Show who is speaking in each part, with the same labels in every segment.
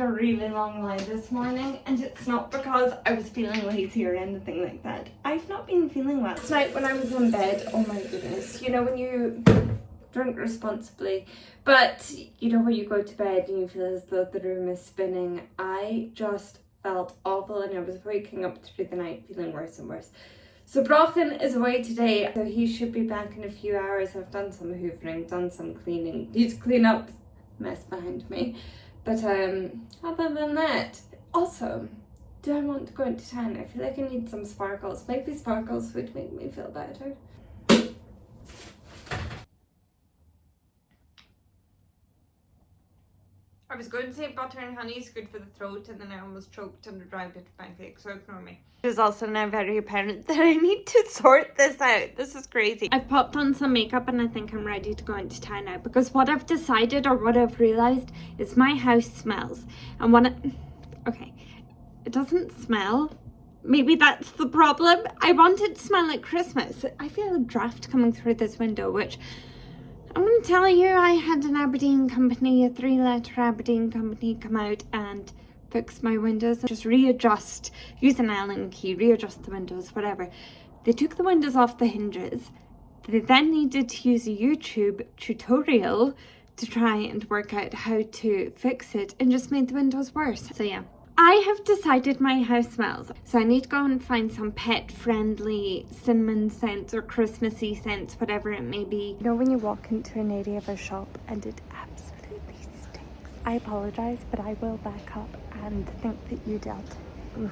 Speaker 1: a really long lie this morning, and it's not because I was feeling lazy or anything like that. I've not been feeling well. Last night when I was in bed, oh my goodness, you know when you drink responsibly, but you know when you go to bed and you feel as though the room is spinning, I just felt awful and I was waking up through the night feeling worse and worse. So Brochan is away today, so he should be back in a few hours. I've done some hoovering, done some cleaning. Need to clean up mess behind me. But other than that, also, do I want to go into town? I feel like I need some sparkles. Maybe sparkles would make me feel better. I was going to say butter and honey is good for the throat, and then I almost choked on a dry bit of pancake, so ignore me. It is also now very apparent that I need to sort this out. This is crazy. I've popped on some makeup and I think I'm ready to go into town now, because what I've decided, or what I've realised, is my house smells. And okay, it doesn't smell. Maybe that's the problem. I want it to smell like Christmas. I feel a draft coming through this window, which I'm going to tell you, I had an Aberdeen company, a 3-letter Aberdeen company, come out and fix my windows. Just readjust, use an Allen key, readjust the windows, whatever. They took the windows off the hinges. They then needed to use a YouTube tutorial to try and work out how to fix it, and just made the windows worse. So yeah. I have decided my house smells, so I need to go and find some pet-friendly cinnamon scents or Christmassy scents, whatever it may be. You know when you walk into an area of a shop and it absolutely stinks? I apologise, but I will back up and think that you dealt. Ugh.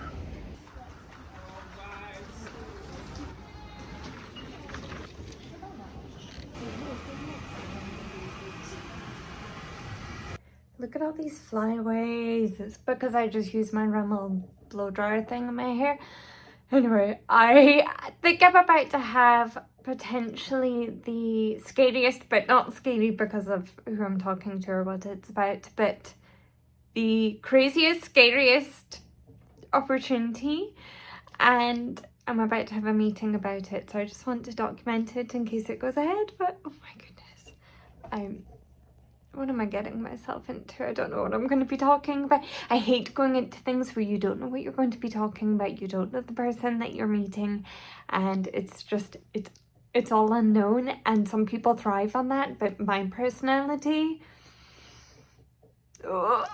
Speaker 1: Look at all these flyaways. It's because I just used my Rimmel blow dryer thing in my hair. Anyway, I think I'm about to have potentially the scariest, but not scary because of who I'm talking to or what it's about, but the craziest, scariest opportunity. And I'm about to have a meeting about it, so I just want to document it in case it goes ahead. But oh my goodness, what am I getting myself into? I don't know what I'm going to be talking about. I hate going into things where you don't know what you're going to be talking about. You don't know the person that you're meeting, and it's just, it's all unknown, and some people thrive on that, but my personality, ugh.